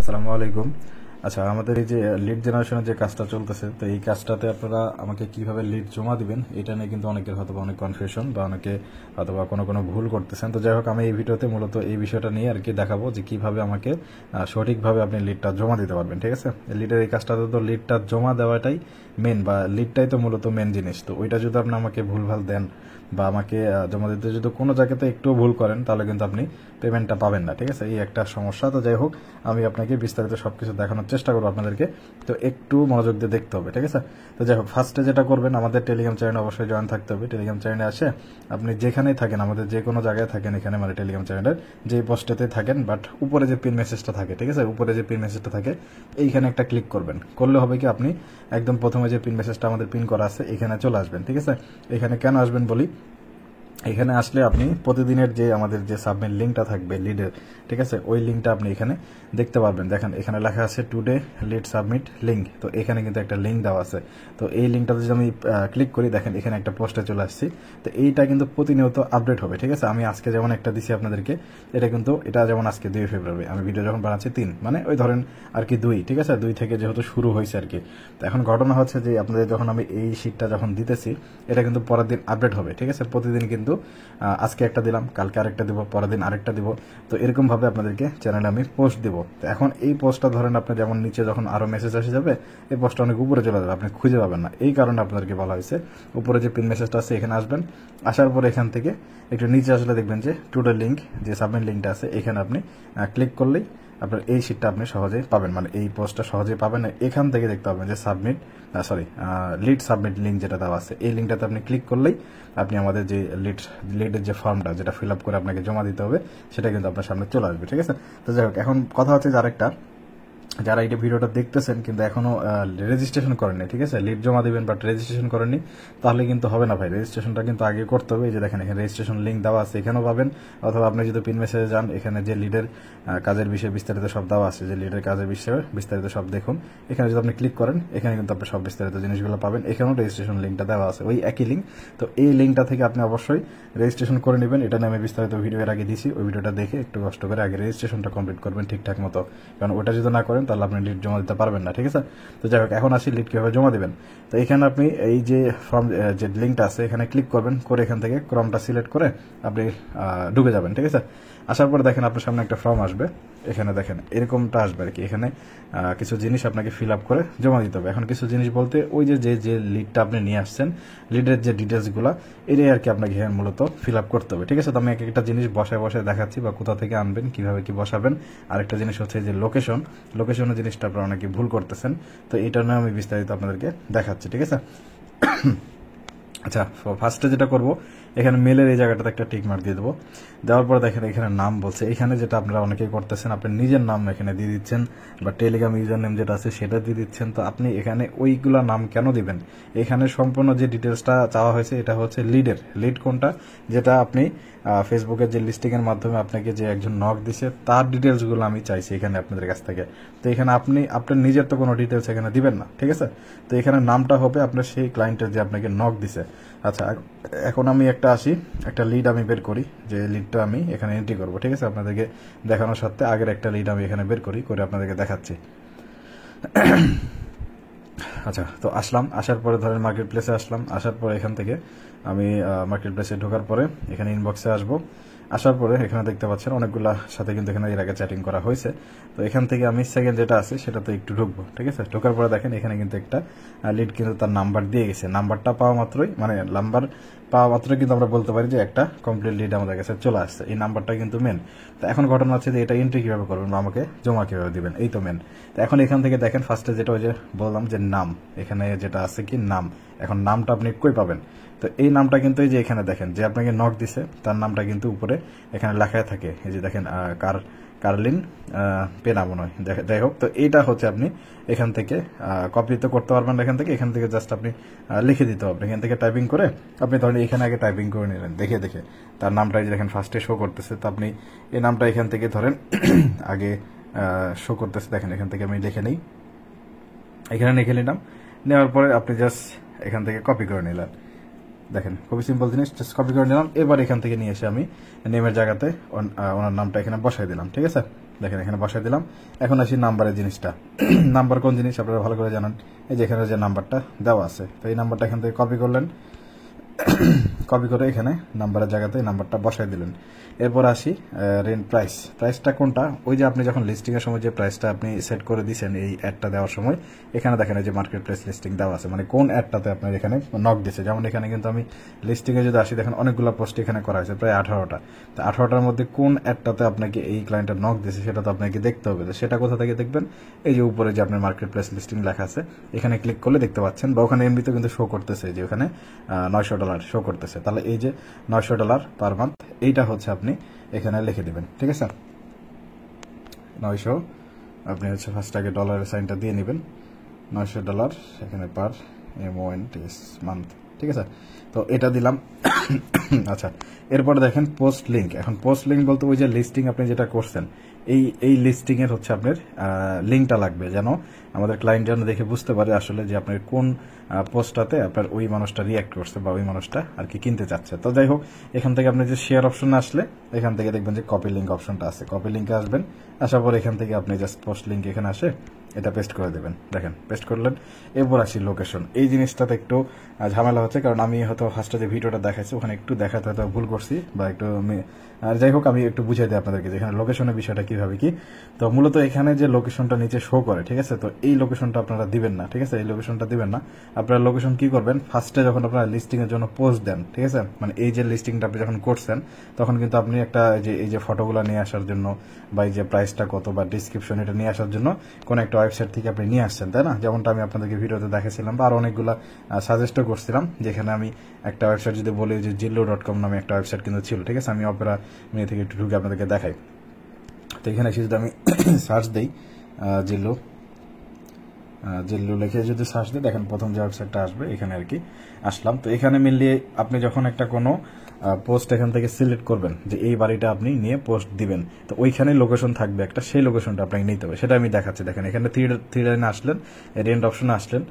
আসসালামু আলাইকুম। আচ্ছা, আমাদের এই যে লিড জেনারেশনের যে কাজটা চলতেছে, তো এই কাজটাতে আপনারা আমাকে কিভাবে লিড জমা দিবেন এটা নিয়ে কিন্তু অনেকের হয়তো অনেক কনফিউশন বা অনেকে হয়তো কোনো ভুল করতেছেন। তো যাই হোক, আমি এই ভিডিওতে মূলত এই বিষয়টা নিয়ে আর কি দেখাবো যে কিভাবে আমাকে সঠিকভাবে আপনি লিডটা জমা দিতে পারবেন। ঠিক আছে, লিডের এই কাজটাতে তো লিডটা জমা দেওয়াটাই মেন, বা লিডটাই তো মূলত মেন জিনিস। তো ওইটা যদি আপনি আমাকে ভুলভাল দেন বা আমাকে জমা দিতে যদি কোনো জায়গাতে একটু ভুল করেন, তাহলে কিন্তু আপনি পেমেন্টটা পাবেন না। ঠিক আছে, এই একটা সমস্যা। তো যাই হোক, আমি আপনাকে বিস্তারিত সবকিছু দেখানোর চেষ্টা করবো আপনাদেরকে, তো একটু মনোযোগ দিয়ে দেখতে হবে। ঠিক আছে, তো যাই হোক, ফার্স্টে যেটা করবেন, আমাদের টেলিগ্রাম চ্যানেলে অবশ্যই জয়েন থাকতে হবে। টেলিগ্রাম চ্যানেলে আসে আপনি যেখানেই থাকেন, আমাদের যে কোনো জায়গায় থাকেন, এখানে মানে টেলিগ্রাম চ্যানেলের যে পোস্টেতে থাকেন, বাট উপরে যে পিন মেসেজটা থাকে, ঠিক আছে, উপরে যে পিন মেসেজটা থাকে এইখানে একটা ক্লিক করবেন। করলে হবে কি, আপনি একদম প্রথমে যে পিন মেসেজটা আমাদের পিন করা আছে এখানে চলে আসবেন। ঠিক আছে, এখানে কেন আসবেন বলি। এখানে আসলে আপনি প্রতিদিনের যে আমাদের যে সাবমিট লিঙ্কটা থাকবে লিডের, ঠিক আছে, ওই লিঙ্কটা আপনি এখানে দেখতে পারবেন। দেখেন এখানে লেখা আছে টুডে লিড সাবমিট লিঙ্ক। তো এখানে কিন্তু একটা লিঙ্ক দেওয়া আছে। তো এই লিঙ্কটাতে যদি আমি ক্লিক করি, দেখেন এখানে একটা পোস্টে চলে আসছি। তো এইটা কিন্তু প্রতিনিয়ত আপডেট হবে। ঠিক আছে, আমি আজকে যেমন একটা দিছি আপনাদেরকে, এটা যেমন আজকে 2 ফেব্রুয়ারি, আমি ভিডিও যখন বানাচ্ছি 3, মানে ওই ধরেন আর কি 2, ঠিক আছে, 2 থেকে যেহেতু শুরু হয়েছে আর কি। তো এখন ঘটনা হচ্ছে যে আপনাদের যখন আমি এই শীটটা যখন দিতেছি, এটা কিন্তু পরের দিন আপডেট হবে। ঠিক আছে, প্রতিদিন কিন্তু আজকে একটা দিলাম, কালকে আরেকটা দিব, পরের দিন আরেকটা দিব। তো এরকম ভাবে আপনাদেরকে চ্যানেলে আমি পোস্ট দিব। তো এখন এই পোস্টটা ধরেন আপনি যেমন নিচে যখন আরো মেসেজ আসে যাবে, এই পোস্টটা অনেক উপরে চলে যাবে, আপনি খুঁজে পাবেন না। এই কারণে আপনাদেরকে বলা হয়েছে উপরে যে পিন মেসেজটা আছে এখানে আসবেন। আসার পরে এখান থেকে একটু নিচে আসলে দেখবেন যে টুডে লিঙ্ক, যে সাবমিট লিঙ্কটা আছে, এখানে আপনি ক্লিক করলেই আপনার এই শিটটা আপনি সহজেই পাবেন, মানে এই পোস্টটা সহজেই পাবেন। এখান থেকে দেখতে পাবেন যে লিড সাবমিট লিঙ্ক যেটা দেওয়া আছে, এই লিঙ্কটাতে আপনি ক্লিক করলেই আপনি আমাদের যে লিডের যে ফর্মটা যেটা ফিল আপ করে আপনাকে জমা দিতে হবে, সেটা কিন্তু আপনার সামনে চলে আসবে। ঠিক আছে, তো যাই হোক, এখন কথা হচ্ছে যে আরেকটা, যারা এই ভিডিওটা দেখতেছেন কিন্তু এখনো রেজিস্ট্রেশন করেননি, ঠিক আছে, লিড জমা দিবেন বাট রেজিস্ট্রেশন করেননি, তাহলে কিন্তু হবে না ভাই। রেজিস্ট্রেশনটা কিন্তু আগে করতে হবে। এই যে দেখেন এখানে রেজিস্ট্রেশন লিঙ্ক দেওয়া আছে, এখানেও পাবেন। অথবা আপনি যদি পিন মেসেজে যান, এখানে যে লিডের কাজের বিষয়ে বিস্তারিত সব দেওয়া আছে, যে লিডের কাজের বিষয়ে বিস্তারিত সব দেখুন। এখানে যদি আপনি ক্লিক করেন, এখানে কিন্তু আপনি সব বিস্তারিত জিনিসগুলো পাবেন। এখানেও রেজিস্ট্রেশন লিঙ্কটা দেওয়া আছে, ওই একই লিঙ্ক। তো এই লিঙ্কটা থেকে আপনি অবশ্যই রেজিস্ট্রেশন করে নেবেন। এটা নিয়ে আমি বিস্তারিত ভিডিও এর আগে দিছি, ওই ভিডিওটা দেখে একটু কষ্ট করে আগে রেজিস্ট্রেশনটা কমপ্লিট করবেন ঠিকঠাক মতো, কারণ ওটা যদি না করেন তাহলে আপনি লিড জমা দিতে পারবেন না। ঠিক আছে, তো যাই হোক, এখন আসি লিড কিভাবে জমা দিবেন। তো এখানে আপনি এই যে ফর্ম যে লিঙ্কটা আছে এখানে ক্লিক করবেন, করে এখান থেকে ক্রমটা সিলেক্ট করে আপনি ঢুকে যাবেন। ঠিক আছে, আসার পরে দেখেন আপনার সামনে একটা ফর্ম আসবে। এখানে দেখেন এরকমটা আসবে আর কি। এখানে কিছু জিনিস আপনাকে ফিল আপ করে জমা দিতে হবে। এখন কিছু জিনিস বলতে ওই যে লিডটা আপনি নিয়ে আসছেন, লিডের যে ডিটেলসগুলো, এটাই আর কি আপনাকে মূলত ফিল আপ করতে হবে। ঠিক আছে, তো আমি একটা জিনিস বসায় বসায় দেখাচ্ছি, বা কোথা থেকে আনবেন, কিভাবে কি বসাবেন। আরেকটা জিনিস হচ্ছে যে লোকেশনের জিনিসটা আপনারা অনেকে ভুল করতেছেন। তো এটা নিয়ে আমি বিস্তারিত আপনাদেরকে দেখাচ্ছি। ঠিক আছে, আচ্ছা, ফার্স্টে যেটা করব, এখানে মেলের এই জায়গাটাতে একটা টিক মার্ক দিয়ে দেবো। দেওয়ার পর দেখেন এখানে নাম বলছে, এখানে যেটা আপনারা অনেকেই করতেছেন, আপনি নিজের নাম এখানে দিয়ে দিচ্ছেন, বা টেলিগ্রাম ইউজার নেম যেটা আছে সেটা দিয়ে দিচ্ছেন। তো আপনি এখানে ওইগুলা নাম কেন দিবেন, এখানে সম্পূর্ণ যে ডিটেলসটা চাওয়া হয়েছে এটা হচ্ছে লিড কোনটা, যেটা আপনি ফেসবুকের যে লিস্টিং এর মাধ্যমে আপনাকে যে একজন নক দিছে তার ডিটেলসগুলো আমি চাইছি এখানে আপনাদের কাছ থেকে। তো এখানে আপনি আপনার নিজের তো কোনো ডিটেলস এখানে দিবেন না। ঠিক আছে, তো এখানে নামটা হবে আপনার সেই ক্লায়েন্টের যে আপনাকে নক দিছে। আচ্ছা, এখন আমি একটা লিড আমি বের করি, যে লিডটা আমি এখানে এন্ট্রি করবো। ঠিক আছে, আপনাদেরকে দেখানোর সাথে আগের একটা লিড আমি এখানে বের করে আপনাদেরকে দেখাচ্ছি। আচ্ছা, তো আসার পরে ধরেন মার্কেট প্লেসে আসলাম। আসার পরে এখান থেকে আমি মার্কেট প্লেসে ঢোকার পরে এখানে ইনবক্সে আসবো। আসার পরে এখানে দেখতে পাচ্ছেন অনেকগুলা সাথে কিন্তু এখানে এর আগে চ্যাটিং করা হয়েছে। তো এখান থেকে আমি সেকেন্ড যেটা আছে সেটাতে একটু ঢুকবো। ঠিক আছে, ঢোকার পরে দেখেন এখানে কিন্তু একটা লিড কিন্তু তার নাম্বার দিয়ে গেছে। নাম্বারটা পাওয়া মাত্রই কিন্তু আমরা বলতে পারি যে একটা কমপ্লিট লিড আমাদের কাছে চলে আসছে। এই নাম্বারটা কিন্তু মেন। তো এখন ঘটনা হচ্ছে যে এটা এন্ট্রি কিভাবে করবেন বা আমাকে জমা কিভাবে দিবেন, এই তো মেন। তো এখন এখান থেকে দেখেন ফার্স্টে যেটা ওই যে বললাম যে নাম, এখানে যেটা আছে কি নাম, এখন নামটা আপনি কই পাবেন। তো এই নামটা কিন্তু এই যে এখানে দেখেন যে আপনাকে নক দিছে তার নামটা কিন্তু উপরে এখানে লেখায় থাকে। এই যে দেখেন কার্লিন পেনা মনে হয়, যাই হোক। তো এইটা হচ্ছে আপনি এখান থেকে কপি তো করতে পারবেন, এখান থেকে জাস্ট আপনি লিখে দিতে হবে। এখান থেকে টাইপিং করে আপনি ধরেন এখানে আগে টাইপিং করে নিলেন, দেখে তার নামটা যে দেখেন ফার্স্টে শো করতেছে। তো আপনি এই নামটা এখান থেকে ধরেন আগে শো করতেছে, দেখেন এখান থেকে আমি লিখে নিই, এখানে লিখে নিলাম। নেওয়ার পরে আপনি জাস্ট এখান থেকে কপি করে নিলেন। দেখেন খুবই সিম্পল জিনিস, জাস্ট কপি করে নিলাম। এবার এখান থেকে নিয়ে এসে আমি নেমের জায়গাতে ওনার নামটা এখানে বসাই দিলাম। ঠিক আছে, দেখেন এখানে বসাই দিলাম। এখন আসি নাম্বারের জিনিসটা। নাম্বার কোন জিনিস আপনারা ভালো করে জানান। এই যে এখানে যে নাম্বারটা দেওয়া আছে, তো এই নাম্বারটা এখান থেকে কপি করলেন, কপি করে এখানে নাম্বারের জায়গাতে নাম্বারটা বসাই দিলেন। এরপর আসি রেন্ট প্রাইসটা কোনটা, ওই যে আপনি যখন লিস্টিং এর সময় যে প্রাইসটা আপনি সেট করে দিয়েছেন এই অ্যাডটা দেওয়ার সময়, এখানে দেখেন এই যে মার্কেট প্লেস লিস্টিং দেওয়া আছে, মানে কোন অ্যাডটাতে আপনার এখানে নক দিচ্ছে। যেমন এখানে কিন্তু আমি লিস্টিং এ যদি আসি, দেখেন অনেকগুলো পোস্ট এখানে করা হয়েছে, প্রায় 18টা। তো 18টার মধ্যে কোন অ্যাডটাতে আপনাকে এই ক্লায়েন্টের নক দিচ্ছে সেটা তো আপনাকে দেখতে হবে। তো সেটা কোথা থেকে দেখবেন, এই যে উপরে যে আপনার মার্কেট প্লেস লিস্টিং লেখা আছে, এখানে ক্লিক করলে দেখতে পাচ্ছেন, বা ওখানে এমনিতে কিন্তু শো করতেছে যে ওখানে $900 শো করতেছে। তাহলে এই যে $900 পার মান্থ, এইটা হচ্ছে আপনি এখানে লিখে দিবেন, ঠিক আছে। 900 আপনি হচ্ছে ফার্স্ট আগে ডলারের সাইনটা দিয়ে নেবেন, $900 এখানে পার মান্থ, ঠিক আছে। তো এটা দিলাম। আচ্ছা, এরপরে দেখেন পোস্ট লিঙ্ক। এখন পোস্ট লিঙ্ক বলতে ওই যে লিস্টিং আপনি যেটা করছেন, এই লিস্টিং এর হচ্ছে আপনার লিঙ্কটা লাগবে, যেন আমাদের ক্লায়েন্ট যেন দেখে বুঝতে পারে আসলে যে আপনার কোন পোস্টটাতে আপনার ওই মানুষটা রিয়াক্ট করছে বা ওই মানুষটা আর কি কিনতে চাচ্ছে। তো যাই হোক, এখান থেকে আপনি যে শেয়ার অপশন আসলে এখান থেকে দেখবেন যে কপি লিঙ্ক অপশনটা আছে, কপি লিঙ্কে আসবেন। আসার পর এখান থেকে আপনি জাস্ট পোস্ট লিঙ্ক এখানে আসে এটা পেস্ট করে দেবেন। দেখেন পেস্ট করলেন। এরপর আসি লোকেশন। এই জিনিসটাতে একটু ঝামেলা হচ্ছে, কারণ আমি হয়তো ফার্স্টে যে ভিডিওটা দেখাচ্ছি ওখানে একটু দেখাতে হয়তো ভুল করছি, বা একটু আর যাই হোক আমি একটু বুঝাই দিই আপনাদেরকে যে এখানে লোকেশনের বিষয়টা কিভাবে কি। তো মূলত এখানে যে লোকেশনটা নিচে শো করে, ঠিক আছে, তো এই লোকেশনটা আপনারা দিবেন না, ঠিক আছে, এই লোকেশনটা দিবেন না। আপনারা লোকেশন কি করবেন, ফার্স্টে যখন আপনারা লিস্টিং এর জন্য পোস্ট দেন, ঠিক আছে, মানে এই যে লিস্টিংটা আপনি যখন করছেন, তখন কিন্তু আপনি একটা এই যে ফটোগুলো নিয়ে আসার জন্য, বা এই যে প্রাইসটা কত বা ডিসক্রিপশন এটা নিয়ে আসার জন্য কোন একটা ওয়েবসাইট থেকে আপনি নিয়ে আসছেন, তাই না? যেমনটা আমি আপনাদেরকে ভিডিওতে দেখাচ্ছিলাম, বা আরো অনেকগুলো সাজেস্টও করছিলাম, যেখানে আমি একটা ওয়েবসাইট যদি বলি যে jillo.com নামে একটা ওয়েবসাইট কিন্তু ছিল, ঠিক আছে। আমি অপেরা মিনি থেকে একটু ঢুকে আপনাদেরকে দেখাই। তো এখানে এসে যদি আমি সার্চ দিই জিল্লো লিখে যদি সার্চ দিই, দেখেন প্রথম যে ওয়েবসাইটটা আসবে এখানে আর কি আসলাম। তো এখানে মিলিয়ে আপনি যখন একটা কোনো পোস্ট এখান থেকে সিলেক্ট করবেন যে এই বাড়িটা আপনি নিয়ে পোস্ট দিবেন, তো ওইখানে লোকেশন থাকবে একটা, সেই লোকেশনটা আপনাকে নিতে হবে, সেটা আমি দেখাচ্ছি। দেখেন এখানে থ্রি লাইনে আসলেন, রেন্ট অপশনে আসলেন।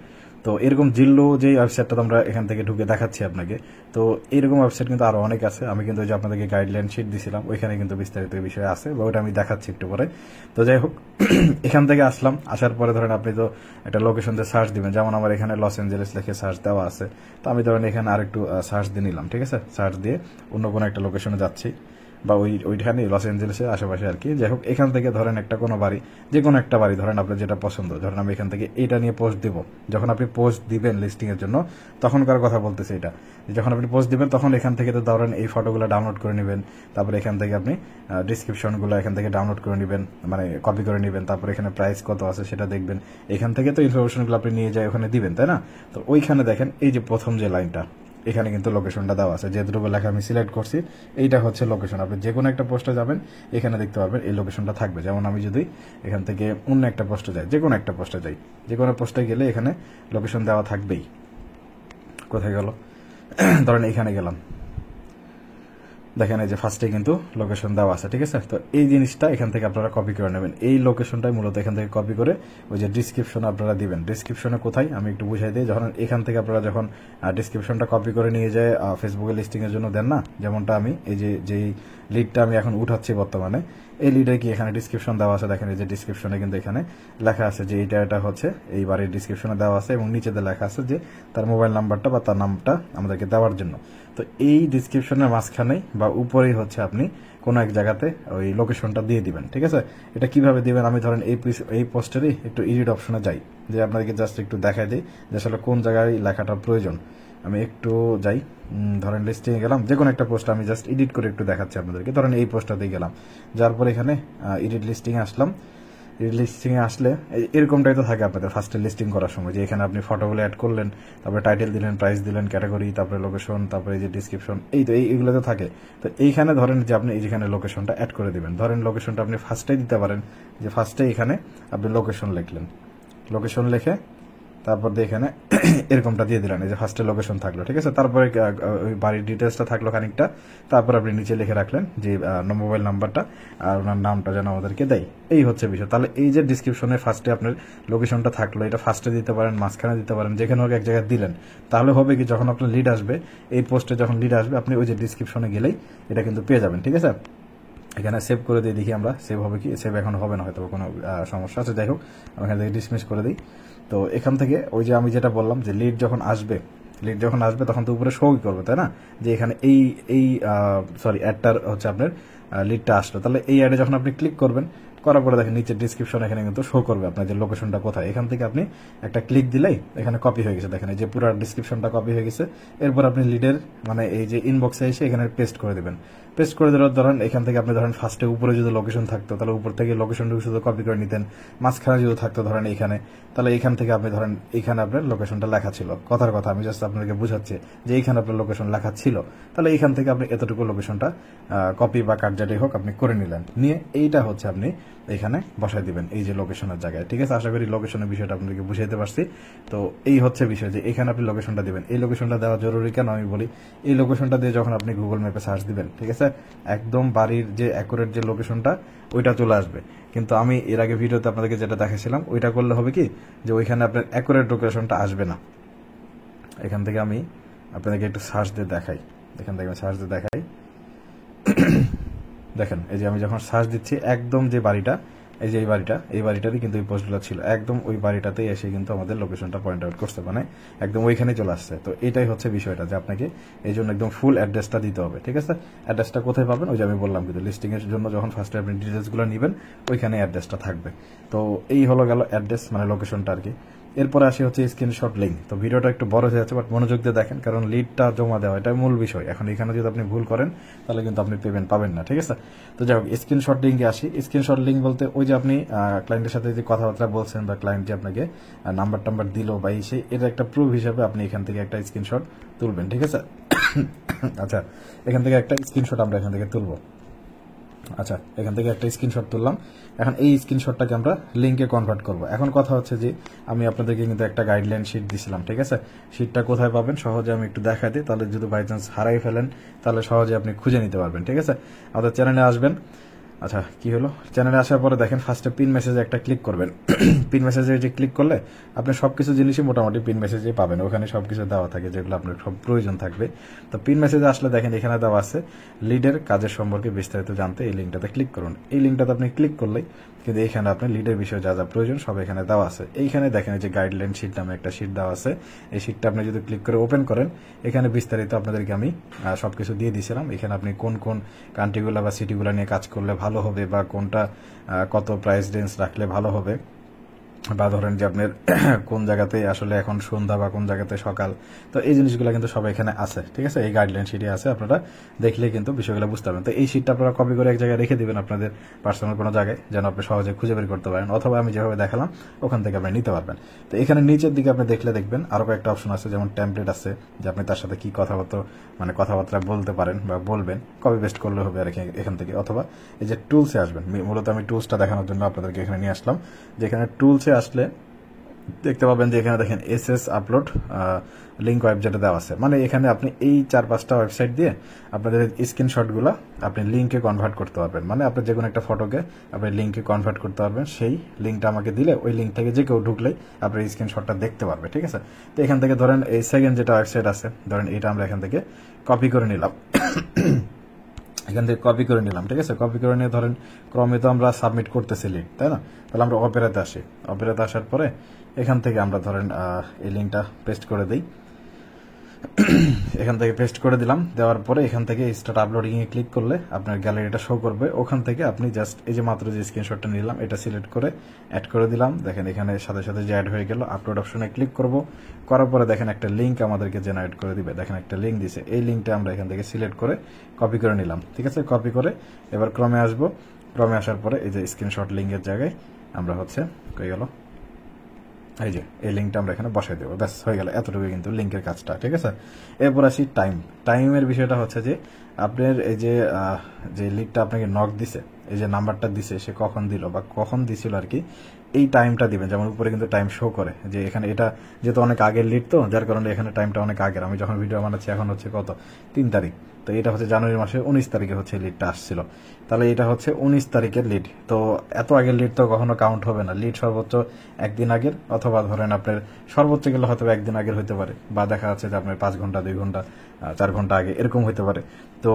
তো এরকম জিল্লো যে ওয়েবসাইটটা আমরা এখান থেকে ঢুকে দেখাচ্ছি আপনাকে, তো এরকম ওয়েবসাইট কিন্তু আরো অনেক আছে। আমি কিন্তু যে আপনাদেরকে গাইডলাইন শিট দিছিলাম, ওইখানে কিন্তু বিস্তারিত বিষয় আছে, বা ওটা আমি দেখাচ্ছি একটু পরে। তো যাই হোক, এখান থেকে আসলাম, আসার পরে ধরেন আপনি তো একটা লোকেশন দিয়ে সার্চ দিবেন, যেমন আমার এখানে লস এঞ্জেলেস লিখে সার্চ দেওয়া আছে। তো আমি ধরেন এখানে আরেকটু সার্চ দিয়ে নিলাম, ঠিক আছে, সার্চ দিয়ে অন্য কোনো একটা লোকেশনে যাচ্ছি, বা ওইখানে লস এঞ্জেলেসের আশেপাশে আর কি। যাই হোক, এখান থেকে ধরেন একটা কোনো বাড়ি, যে কোনো একটা বাড়ি ধরেন আপনার যেটা পছন্দ, ধরেন আমি এখান থেকে এটা নিয়ে পোস্ট দিব। যখন আপনি পোস্ট দিবেন লিস্টিং এর জন্য, তখনকার কথা বলতেছে এটা, যখন আপনি পোস্ট দিবেন তখন এখান থেকে তো ধরেন এই ফটোগুলো ডাউনলোড করে নেবেন, তারপরে এখান থেকে আপনি ডিসক্রিপশনগুলো এখান থেকে ডাউনলোড করে নেবেন, মানে কপি করে নেবেন, তারপরে এখানে প্রাইস কত আছে সেটা দেখবেন। এখান থেকে তো ইনফরমেশনগুলো আপনি নিয়ে যায় ওখানে দিবেন, তাই না? তো ওইখানে দেখেন এই যে প্রথম যে লাইনটা, এখানে কিন্তু লোকেশনটা দেওয়া আছে, যেটুকু লেখা আমি সিলেক্ট করছি এইটা হচ্ছে লোকেশন। আপনি যে কোনো একটা পোস্টে যাবেন, এখানে দেখতে পারবেন এই লোকেশনটা থাকবে। যেমন আমি যদি এখান থেকে অন্য একটা পোস্টে যাই, যে কোনো একটা পোস্টে যাই, যে কোনো পোস্টে গেলে এখানে লোকেশন দেওয়া থাকবেই। কোথায় গেল, ধরেন এখানে গেলাম, দেখেন এই যে ফার্স্টে কিন্তু লোকেশন দেওয়া আছে, ঠিক আছে। তো এই জিনিসটা এখান থেকে আপনারা কপি করে নেবেন, এই লোকেশনটাই মূলত এখান থেকে কপি করে ওই যে ডিসক্রিপশনে আপনারা দিবেন। ডিসক্রিপশনে কোথায় আমি একটু বুঝাই দিই, যখন এখান থেকে আপনারা যখন ডিসক্রিপশনটা কপি করে নিয়ে যায় ফেসবুকে লিস্টিং এর জন্য দেন না, যেমনটা আমি এই যে লিডটা আমি এখন উঠাচ্ছি বর্তমানে, এই লিডে কি এখানে ডিসক্রিপশন দেওয়া আছে, দেখেন এই যে ডিসক্রিপশনে কিন্তু এখানে লেখা আছে যে এটা হচ্ছে এই বাড়ির ডিসক্রিপশনে দেওয়া আছে, এবং নিচেতে লেখা আছে যে তার মোবাইল নাম্বারটা বা তার নামটা আমাদেরকে দেওয়ার জন্য। তো এই ডিসক্রিপশনের মাঝখানেই বা উপরেই হচ্ছে আপনি কোনো এক জায়গাতে ওই লোকেশনটা দিয়ে দিবেন, ঠিক আছে। এটা কিভাবে দিবেন, আমি ধরেন এই পোস্টেরই একটু এডিট অপশনে যাই, যে আপনাদেরকে জাস্ট একটু দেখাই দিই যে আসলে কোন জায়গায় লেখাটা প্রয়োজন। আমি একটু যাই, ধরেন লিস্টিং এ গেলাম, যে কোনো একটা পোস্ট আমি জাস্ট এডিট করে একটু দেখাচ্ছি আপনাদেরকে। ধরেন এই পোস্টটাতেই গেলাম, যার পর এখানে এডিট লিস্টিং এ আসলাম। লিস্টিং এ আসলে এরকমটাই তো থাকে আপনাদের ফার্স্টে লিস্টিং করার সময়, যে এখানে আপনি ফটোগুলো অ্যাড করলেন, তারপরে টাইটেল দিলেন, প্রাইস দিলেন, ক্যাটাগরি, তারপরে লোকেশন, তারপরে এই যে ডিসক্রিপশন, এই তো এইগুলো তো থাকে। তো এইখানে ধরেন যে আপনি যেখানে লোকেশনটা অ্যাড করে দিবেন, ধরেন লোকেশনটা আপনি ফার্স্টে দিতে পারেন, যে ফার্স্টে এখানে আপনি লোকেশন লিখলেন, লোকেশন লিখে তারপর দিয়ে এখানে এরকমটা দিয়ে দিলেন, এই যে ফার্স্টে লোকেশন থাকলো, ঠিক আছে। তারপরে ওই বাড়ির ডিটেলসটা থাকলো খানিকটা, তারপর আপনি নিচে লিখে রাখলেন যে মোবাইল নাম্বারটা আর ওনার নামটা যেন আমাদেরকে দেয়। এই হচ্ছে বিষয়। তাহলে এই যে ডিসক্রিপশনে ফার্স্টে আপনার লোকেশনটা থাকলো, এটা ফার্স্টে দিতে পারেন, মাঝখানে দিতে পারেন, যেখানে হোক এক জায়গায় দিলেন। তাহলে হবে কি, যখন আপনার লিড আসবে, এই পোস্টে যখন লিড আসবে, আপনি ওই যে ডিসক্রিপশনে গেলেই এটা কিন্তু পেয়ে যাবেন, ঠিক আছে। এখানে সেভ করে দিয়ে দেখি আমরা সেভ হবে কি, সেভ এখন হবে না হয়তো কোনো সমস্যা আছে। যাই হোক আমি এখান থেকে ডিসমিস করে দিই। তো এখান থেকে ওই যে আমি যেটা বললাম যে লিড যখন আসবে তখন তো উপরে শোই করবে, তাই না, যে এখানে এই সরি অ্যাডটার হচ্ছে আপনার লিডটা আসলো। তাহলে এই অ্যাডে যখন আপনি ক্লিক করবেন, করার পরে দেখেন নিচে ডিসক্রিপশন এখানে কিন্তু শো করবে আপনার যে লোকেশনটা কোথায়। এখান থেকে আপনি একটা ক্লিক দিলেই এখানে কপি হয়ে গেছে, দেখেন এই যে পুরো ডিসক্রিপশনটা কপি হয়ে গেছে। এরপর আপনি লিডের মানে এই যে ইনবক্সে এসে এখানে পেস্ট করে দেবেন। পেস্ট করে দেওয়ার ধরেন এখান থেকে আপনি ধরেন ফার্স্টে উপরে যদি লোকেশন থাকতো তাহলে উপর থেকে লোকেশনটুকু শুধু কপি করে নিতেন, মাঝখানে যদি থাকতো ধরেন এখানে, তাহলে এখান থেকে আপনি ধরেন এখানে আপনার লোকেশনটা লেখা ছিল, কথার কথা আমি জাস্ট আপনাকে বুঝাচ্ছি যে এইখানে আপনার লোকেশন লেখা ছিল, তাহলে এখান থেকে আপনি এতটুকু লোকেশনটা কপি বা কাট যেটাই হোক আপনি করে নিলেন, নিয়ে এইটা হচ্ছে আপনি এখানে বসাই দিবেন এই যে লোকেশনের জায়গায়। ঠিক আছে, আশা করি লোকেশনের বিষয়টা আপনাদেরকে বুঝাইতে পারছি। তো এই হচ্ছে বিষয় যে এখানে আপনি লোকেশনটা দিবেন। এই লোকেশনটা দেওয়া জরুরি কেন আমি বলি, এই লোকেশনটা দিয়ে যখন আপনি গুগল ম্যাপে সার্চ দিবেন, ঠিক আছে, একদম বাড়ির যে অ্যাকুরেট যে লোকেশনটা ওইটা চলে আসবে। কিন্তু আমি এর আগে ভিডিওতে আপনাদেরকে যেটা দেখাছিলাম ওইটা করলে হবে কি যে ওইখানে আপনার অ্যাকুরেট লোকেশনটা আসবে না। এখান থেকে আমি আপনাদেরকে একটু সার্চ দিয়ে দেখাই, এখান থেকে আমি সার্চ দিয়ে দেখাই। দেখেন এই যে আমি যখন সার্চ দিচ্ছি একদম যে বাড়িটা, এই যে এই বাড়িটারই কিন্তু এই পোস্টগুলো ছিল, একদম ওই বাড়িটাতেই এসে কিন্তু আমাদের লোকেশনটা পয়েন্ট আউট করছে, মানে একদম ওইখানে চলে আসছে। তো এটাই হচ্ছে বিষয়টা যে আপনাকে এই জন্য একদম ফুল অ্যাড্রেসটা দিতে হবে। ঠিক আছে, অ্যাড্রেসটা কোথায় পাবেন ওই যে আমি বললাম, কিন্তু লিস্টিং এর জন্য যখন ফার্স্টে আপনি ডিটেলসগুলো নেবেন ওইখানে অ্যাড্রেসটা থাকবে। তো এই হলো গেল অ্যাড্রেস মানে লোকেশনটা আর কি। এরপরে আসি হচ্ছে স্ক্রিনশট লিঙ্ক। তো ভিডিওটা একটু বড় হয়ে যাচ্ছে, বাট মনোযোগ দিয়ে দেখেন, কারণ লিডটা জমা দেওয়া এটা মূল বিষয়। এখন এখানে যদি আপনি ভুল করেন তাহলে কিন্তু আপনি পেমেন্ট পাবেন না। ঠিক আছে, তো যাই হোক স্ক্রিনশট লিঙ্কে আসি। স্ক্রিনশট লিঙ্ক বলতে ওই যে আপনি ক্লায়েন্টের সাথে যে কথাবার্তা বলছেন বা ক্লায়েন্ট যে আপনাকে নাম্বার দিল বা সেই এটা একটা প্রুফ হিসাবে আপনি এখান থেকে একটা স্ক্রিনশট তুলবেন। ঠিক আছে, আচ্ছা এখান থেকে একটা স্ক্রিনশট আমরা এখান থেকে তুলবো। আচ্ছা এখান থেকে একটা স্ক্রিনশট তুললাম। এখন এই স্ক্রিনশটটাকে আমরা লিঙ্কে কনভার্ট করব। এখন কথা হচ্ছে যে আমি আপনাদেরকে কিন্তু একটা গাইডলাইন শিট দিছিলাম। ঠিক আছে, শিটটা কোথায় পাবেন সহজে আমি একটু দেখাই দিই, তাহলে যদি বাই চান্স হারাই ফেলেন তাহলে সহজে আপনি খুঁজে নিতে পারবেন। ঠিক আছে, আমাদের চ্যানেলে আসবেন। আচ্ছা কি হলো, চ্যানেলে আসার পরে দেখেন ফার্স্টে পিন মেসেজে একটা ক্লিক করবেন। পিন মেসেজে যে ক্লিক করলে আপনি সবকিছু জিনিসই মোটামুটি পিন মেসেজে পাবেন, ওখানে সবকিছু দেওয়া থাকে যেগুলো আপনার সব প্রয়োজন থাকবে। তো পিন মেসেজে আসলে দেখেন এখানে দেওয়া আছে লিডের কাজের সম্পর্কে বিস্তারিত জানতে এই লিঙ্কটাতে ক্লিক করুন। এই লিঙ্কটাতে আপনি ক্লিক করলেই কিন্তু এখানে আপনার লিডের বিষয়ে যা যা প্রয়োজন সব এখানে দেওয়া আছে। এইখানে দেখেন যে গাইডলাইন শিট নামে একটা শিট দেওয়া আছে, এই শিটটা আপনি যদি ক্লিক করে ওপেন করেন এখানে বিস্তারিত আপনাদেরকে আমি সবকিছু দিয়ে দিয়েছিলাম। এখানে আপনি কোন কোন কান্ট্রিগুলো বা সিটিগুলো নিয়ে কাজ করলে ভালো হবে বা কোনটা কত প্রাইস রেঞ্জ রাখলে ভালো হবে, বা ধরেন যে আপনার কোন জায়গাতে আসলে এখন সন্ধ্যা বা কোন জায়গাতে সকাল, তো এই জিনিসগুলো কিন্তু সব এখানে আছে। ঠিক আছে, এই গাইডলাইন শিটে আছে, আপনারা দেখলে কিন্তু বিষয়গুলো বুঝতে পারবেন। তো এই শিটটা আপনারা কপি করে এক জায়গায় রেখে দিবেন আপনাদের পার্সোনাল কোনো জায়গায়, যেন আপনি সহজে খুঁজে বের করতে পারেন, অথবা আমি যেভাবে দেখালাম ওখান থেকে আপনি নিতে পারবেন। তো এখানে নিচের দিকে আপনি দেখলে দেখবেন আরো কয়েকটা অপশন আছে, যেমন টেমপ্লেট আছে যে আপনি তার সাথে কি কথাবার্তা বলতে পারেন বা বলবেন, কপি পেস্ট করলে হবে আর এখান থেকে, অথবা এই যে টুলসে আসবেন। মূলত আমি টুলসটা দেখানোর জন্য আপনাদেরকে এখানে নিয়ে আসলাম। যেখানে টুলসে আসলে দেখতে পাবেন যে এখানে দেখেন এসএস আপলোড লিঙ্ক ওয়েব যেটা দেওয়া আছে, মানে এখানে আপনি এই 4-5টা ওয়েবসাইট দিয়ে আপনাদের স্ক্রিনশটগুলো আপনি লিঙ্কে কনভার্ট করতে পারবেন। মানে আপনি যে কোনো একটা ফটোকে আপনি লিঙ্কে কনভার্ট করতে পারবেন, সেই লিঙ্কটা আমাকে দিলে ওই লিঙ্ক থেকে যে কেউ ঢুকলেই আপনার স্ক্রিনশটটা দেখতে পারবে। ঠিক আছে, তো এখান থেকে ধরেন এই সেকেন্ড যেটা ওয়েবসাইট আছে, ধরেন এটা আমরা এখান থেকে কপি করে নিলাম। এখান থেকে কপি করে নিলাম। ঠিক আছে, কপি করে নিয়ে ধরেন ক্রমে তো আমরা সাবমিট করতেছি লিঙ্ক, তাই না, তাহলে আমরা অপেরাতে আসি। অপেরাতে আসার পরে এখান থেকে আমরা ধরেন এই লিঙ্কটা পেস্ট করে দিই। এখান থেকে পেস্ট করে দিলাম, দেওয়ার পরে এখান থেকে স্টার্ট আপলোডিং এ ক্লিক করলে আপনার গ্যালারিটা শো করবে। ওখান থেকে আপনি জাস্ট এই যে মাত্র যে স্ক্রিনশটটা নিলাম এটা সিলেক্ট করে অ্যাড করে দিলাম। দেখেন এখানে সাথে সাথে যে অ্যাড হয়ে গেল, আপলোড অপশনে ক্লিক করব, করার পরে দেখেন একটা লিঙ্ক আমাদেরকে জেনারেট করে দিবে। দেখেন একটা লিঙ্ক দিছে, এই লিঙ্কটা আমরা এখান থেকে সিলেক্ট করে কপি করে নিলাম। ঠিক আছে, কপি করে এবার ক্রমে আসবো। ক্রমে আসার পরে এই যে স্ক্রিনশট লিঙ্কের জায়গায় আমরা হচ্ছে কই গেল, এই যে এই লিঙ্কটা আমরা এখানে বসাই দেবো, ব্যাস হয়ে গেল। এতটুকু কিন্তু লিঙ্কের কাজটা। ঠিক আছে, এরপর আসি টাইমের বিষয়টা হচ্ছে যে আপনার এই যে লিঙ্কটা আপনাকে নক দিছে, এই যে নাম্বারটা দিছে সে কখন দিল বা কখন দিছিল আর কি, এই টাইমটা দিবেন। যেমন উপরে কিন্তু টাইম শো করে যে এখানে এটা যেহেতু অনেক আগের লিড, তো যার কারণে এখানে টাইমটা অনেক আগের। আমি যখন ভিডিও বানাচ্ছি এখন হচ্ছে কত 3 তারিখ, তো এটা হচ্ছে জানুয়ারি মাসের 19 তারিখে হচ্ছে লিডটা আসছিল। তাহলে এটা হচ্ছে 19 তারিখের লিড। তো এত আগের লিড তো কখনো কাউন্ট হবে না। লিড সর্বোচ্চ একদিন আগের, অথবা ধরেন আপনার সর্বোচ্চ গেলে হয়তো একদিন আগের হতে পারে, বা দেখা যাচ্ছে যে আপনার 5 ঘন্টা 2 ঘন্টা 4 ঘন্টা আগে এরকম হতে পারে। তো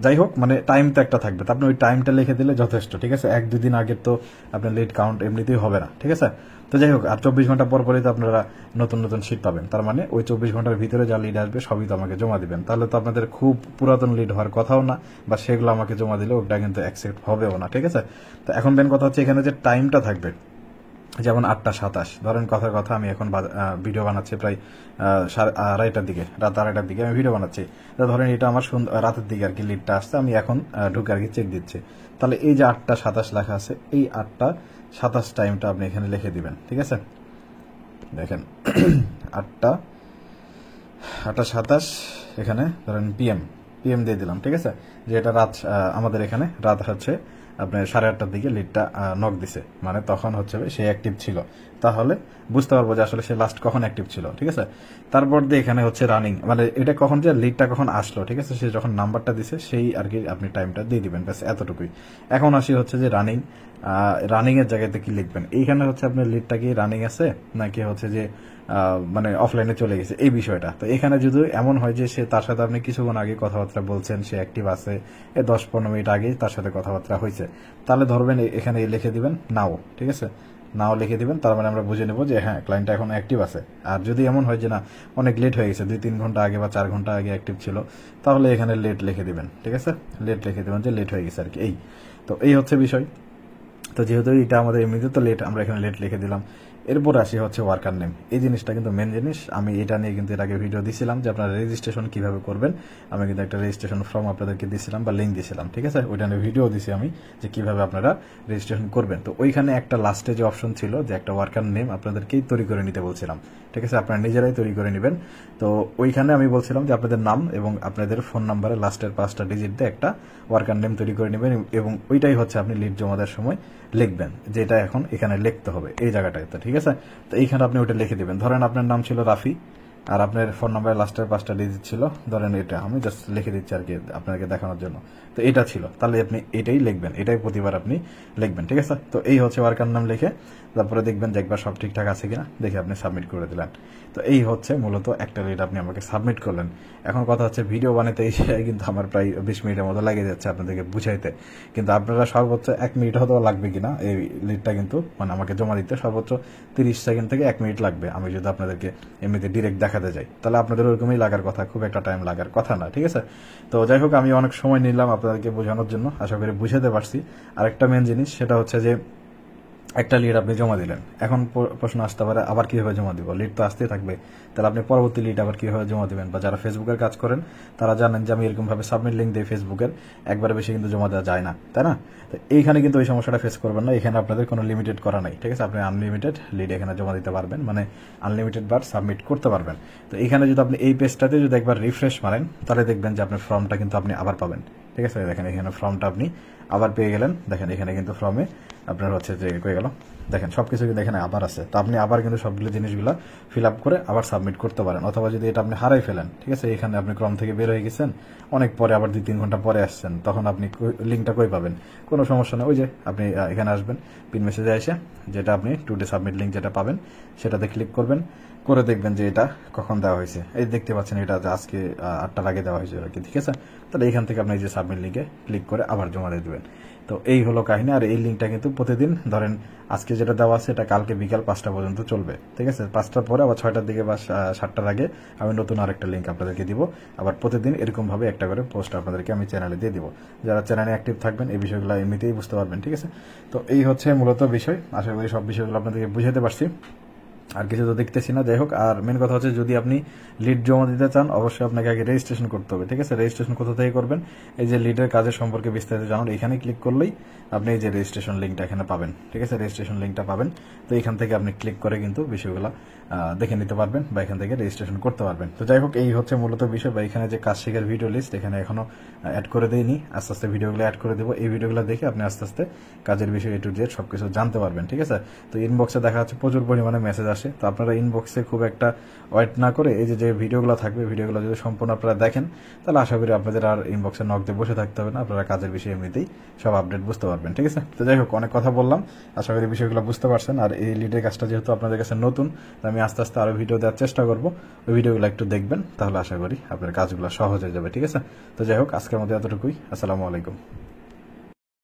যাই হোক, মানে টাইম তো একটা থাকবে, তো আপনি ওই টাইমটা লিখে দিলে যথেষ্ট, ঠিক আছে। 1-2 দিন আগের তো আপনার লিড কাউন্ট এমনিতেই হবে না, ঠিক আছে। তো যাই হোক, আর 24 ঘন্টা পর পরই তো আপনারা নতুন নতুন শীট পাবেন। তার মানে ওই 24 ঘন্টার ভিতরে যা লিড আসবে সবই তো আমাকে জমা দিবেন। তাহলে তো আপনাদের খুব পুরাতন লিড হওয়ার কথাও না, বা সেগুলো আমাকে জমা দিলে ওটা কিন্তু অ্যাকসেপ্ট হবেও না, ঠিক আছে। তো এখন মেন কথা হচ্ছে এখানে যে টাইমটা থাকবে, যেমন 8:27, ধরেন কথার কথা আমি এখন ভিডিও বানাচ্ছি প্রায় 2:30টার দিকে, রাত 2:30টার দিকে আমি ভিডিও বানাচ্ছি। তো ধরেন এটা আমার রাতের দিকে আর কি লিডটা আসছে, আমি এখন ঢুকে আর কি চেক দিচ্ছি। তাহলে এই যে 8:27 লেখা আছে, এই 8:27 টাইমটা আপনি এখানে লিখে দিবেন, ঠিক আছে। দেখেন 8:27 এখানে ধরেন পিএম দিয়ে দিলাম, ঠিক আছে। যে এটা রাত, আমাদের এখানে রাত হচ্ছে আপনার 8:30টার দিকে লিডটা নক দিছে, মানে তখন হচ্ছে সে অ্যাক্টিভ ছিল। তাহলে বুঝতে পারবো যে আসলে সে লাস্ট কখন অ্যাক্টিভ ছিল, ঠিক আছে। তারপর দিয়ে এখানে হচ্ছে রানিং, মানে এটা কখন যে লিডটা কখন আসলো, ঠিক আছে, সে যখন নাম্বারটা দিছে সেই আর কি আপনি টাইমটা দিয়ে দিবেন, ব্যাস এতটুকুই। এখন আসি হচ্ছে যে রানিং এর জায়গাতে কি লিখবেন। এইখানে হচ্ছে আপনার লিডটা কি রানিং আছে নাকি হচ্ছে যে মানে অফলাইনে চলে গেছে, এই বিষয়টা। তো এখানে যদি এমন হয় যে সে তার সাথে আপনি কিছুক্ষণ আগে কথাবার্তা বলছেন, সে অ্যাক্টিভ আছে, 10-15 মিনিট আগেই তার সাথে কথাবার্তা হয়েছে, তাহলে ধরবেন এখানে লিখে দিবেন নাও, ঠিক আছে। নাও লিখে দিবেন, তার মানে আমরা বুঝে নেব যে হ্যাঁ ক্লায়েন্টটা এখন অ্যাক্টিভ আছে। আর যদি এমন হয় যে না অনেক লেট হয়ে গেছে, 2-3 ঘন্টা আগে বা 4 ঘন্টা আগে অ্যাক্টিভ ছিল, তাহলে এখানে লেট লিখে দিবেন, ঠিক আছে। লেট লিখে দিবেন যে লেট হয়ে গেছে আর কি, এই। তো এই হচ্ছে বিষয়। তো যেহেতু এটা আমাদের এমনিতে তো লেট, আমরা এখানে লেট লিখে দিলাম। এরপর আসি হচ্ছে ওয়ার্কার নেম। এই জিনিসটা কিন্তু মেন জিনিস। আমি এটা নিয়ে কিন্তু এর আগে ভিডিও দিয়েছিলাম যে আপনারা রেজিস্ট্রেশন কিভাবে করবেন। আমি কিন্তু একটা রেজিস্ট্রেশন ফর্ম আপনাদেরকে দিয়েছিলাম বা লিঙ্ক দিয়েছিলাম, ঠিক আছে। ওইটা নিয়ে ভিডিও দিয়েছি আমি যে কিভাবে আপনারা রেজিস্ট্রেশন করবেন। তো ওইখানে একটা লাস্টে যে অপশন ছিল যে একটা ওয়ার্কার নেম আপনাদেরকেই তৈরি করে নিতে বলছিলাম, ঠিক আছে। আপনারা নিজেরাই তৈরি করে নেবেন। তো ওইখানে আমি বলছিলাম যে আপনাদের নাম এবং আপনাদের ফোন নাম্বারের লাস্টের 5টা ডিজিট দিয়ে একটা ওয়ার্কার নেম তৈরি করে নেবেন, এবং ওইটাই হচ্ছে আপনি লিড জমা দেওয়ার সময় লিখবেন, যেটা এখন এখানে লিখতে হবে এই জায়গাটায়, তো ঠিক আছে। তো এইখানে আপনি ওইটা লিখে দিবেন। ধরেন আপনার নাম ছিল রাফি, আর আপনার ফোন নাম্বারের লাস্টের 5টা ডিজিট ছিল, ধরেন এটা আমি জাস্ট লিখে দিচ্ছি আর কি আপনাকে দেখানোর জন্য। তো এটা ছিল, তাহলে আপনি এটাই লিখবেন, এটাই প্রতিবার আপনি লিখবেন, ঠিক আছে। তো এই হচ্ছে ওয়ার্কার নাম লিখে তারপরে দেখবেন যে একবার সব ঠিকঠাক আছে কিনা দেখে আপনি সাবমিট করে দিলেন। তো এই হচ্ছে মূলত একটা লিড আপনি আমাকে সাবমিট করলেন। এখন কথা হচ্ছে ভিডিও বানাতে এসে কিন্তু আমার প্রায় 20 মিনিটের মতো লাগে যাচ্ছে আপনাদেরকে বুঝাইতে, কিন্তু আপনারা সর্বোচ্চ 1 মিনিট হয়তো লাগবে কিনা এই লিডটা কিন্তু মানে আমাকে জমা দিতে সর্বোচ্চ 30 সেকেন্ড থেকে 1 মিনিট লাগবে। আমি যদি আপনাদেরকে এমনিতে ডিরেক্ট দেখাতে যাই তাহলে আপনাদের ওরকমই লাগার কথা, খুব একটা টাইম লাগার কথা না, ঠিক আছে। তো যাই হোক, আমি অনেক সময় নিলাম আপনাদেরকে বোঝানোর জন্য, আশা করি বুঝাতে পারছি। আরেকটা মেন জিনিস সেটা হচ্ছে যে একটা লিড আপনি জমা দিলেন, এখন প্রশ্ন আসতে পারে আবার কিভাবে জমা দিব, লিড তো আসতেই থাকবে, তাহলে আপনি পরবর্তী লিড আবার কিভাবে জমা দিবেন। বা যারা ফেসবুকের কাজ করেন তারা জানেন যে আমি এরকম ভাবে সাবমিট লিঙ্ক দিই ফেসবুকের, একবারে বেশি কিন্তু জমা দেওয়া যায় না, তাই না। তো এইখানে কিন্তু ওই সমস্যাটা ফেস করবেন না, এখানে আপনাদের কোনো লিমিটেড করা নাই, ঠিক আছে। আপনি আনলিমিটেড লিড এখানে জমা দিতে পারবেন, মানে আনলিমিটেড বার সাবমিট করতে পারবেন। তো এখানে যদি আপনি এই পেজটাতে যদি একবার রিফ্রেশ মারেন তাহলে দেখবেন যে আপনার ফর্মটা কিন্তু আপনি আবার পাবেন, ঠিক আছে। দেখেন এখানে ফর্মটা আপনি আবার পেয়ে গেলেন, দেখেন এখানে কিন্তু ফর্মে আপনার হচ্ছে যে হয়ে গেল, দেখেন সবকিছু কিন্তু এখানে আবার আছে। তো আপনি আবার কিন্তু সবগুলো জিনিসগুলো ফিল আপ করে আবার সাবমিট করতে পারেন। অথবা যদি এটা আপনি হারাই ফেলেন, ঠিক আছে, এখানে আপনি ক্রম থেকে বের হয়ে গেছেন অনেক পরে, আবার 2-3 ঘন্টা পরে আসছেন, তখন আপনি লিঙ্কটা কই পাবেন, কোনো সমস্যা নেই। ওই যে আপনি এখানে আসবেন, পিন মেসেজে এসে যেটা আপনি টুডে সাবমিট লিঙ্ক যেটা পাবেন সেটাতে ক্লিক করবেন, করে দেখবেন যে এটা কখন দেওয়া হয়েছে। এই দেখতে পাচ্ছেন এটা আজকে 8টার আগে দেওয়া হয়েছে আর কি, ঠিক আছে। তাহলে এখান থেকে আপনি এই যে সাবমিট লিঙ্কে ক্লিক করে আবার জমা দিয়ে দেবেন। তো এই হলো কাহিনী। আর এই লিঙ্কটা কিন্তু প্রতিদিন ধরেন আজকে যেটা দেওয়া আছে এটা কালকে বিকাল 5টা পর্যন্ত চলবে, ঠিক আছে। 5টার পরে আবার 6টার দিকে বা 7টার আগে আমি নতুন আরেকটা লিঙ্ক আপনাদেরকে দিব। আবার প্রতিদিন এরকম ভাবে একটা করে পোস্ট আপনাদেরকে আমি চ্যানেলে দিয়ে দিব। যারা চ্যানেলে অ্যাক্টিভ থাকবেন এই বিষয়গুলো এমনিতেই বুঝতে পারবেন, ঠিক আছে। তো এই হচ্ছে মূলত বিষয়, আশা করি সব বিষয়গুলো আপনাদেরকে বুঝাতে পারছি। আর কিছু তো দেখতেছি না। যাই হোক, আর মেন কথা হচ্ছে যদি আপনি লিড জমা দিতে চান অবশ্যই আপনাকে আগে রেজিস্ট্রেশন করতে হবে, ঠিক আছে? রেজিস্ট্রেশন কোথা থেকে করবেন? এই যে লিডের কাজের সম্পর্কে বিস্তারিত জানুন, এখানে ক্লিক করলেই আপনি এই যে রেজিস্ট্রেশন লিঙ্কটা এখানে পাবেন, ঠিক আছে? রেজিস্ট্রেশন লিঙ্কটা পাবেন। তো এখান থেকে আপনি ক্লিক করে কিন্তু বিষয়গুলো দেখে নিতে পারবেন বা এখান থেকে রেজিস্ট্রেশন করতে পারবেন। তো যাই হোক, এই হচ্ছে মূলত বিষয়। বা এখানে যে কাজ শেখার ভিডিও লিস্ট এখানে এখনো অ্যাড করে দিইনি, আস্তে আস্তে ভিডিওগুলো অ্যাড করে দেবো। এই ভিডিওগুলো দেখে আপনি আস্তে আস্তে কাজের বিষয় A to Z সবকিছু জানতে পারবেন, ঠিক আছে? তো ইনবক্সে দেখা যাচ্ছে প্রচুর পরিমাণে মেসেজ আসে, তো আপনারা ইনবক্সে খুব একটা ওয়েট না করে এই যে ভিডিওগুলো থাকবে, ভিডিওগুলো যদি সম্পূর্ণ আপনারা দেখেন তাহলে আশা করি আপনাদের আর ইনবক্সে নক দিয়ে বসে থাকতে হবে না, আপনারা কাজের বিষয়ে এমনিতেই সব আপডেট বুঝতে পারবেন, ঠিক আছে? তো যাই হোক, অনেক কথা বললাম, আশা করি বিষয়গুলো বুঝতে পারছেন। আর এই লিডের কাজটা যেহেতু আপনাদের কাছে নতুন, তো আমি আস্তে আস্তে আরো ভিডিও দেওয়ার চেষ্টা করবো, ওই ভিডিওগুলো একটু দেখবেন, তাহলে আশা করি আপনার কাজগুলো সহজ হয়ে যাবে, ঠিক আছে? তো যাই হোক, আজকের মধ্যে এতটুকুই। আসসালামু আলাইকুম।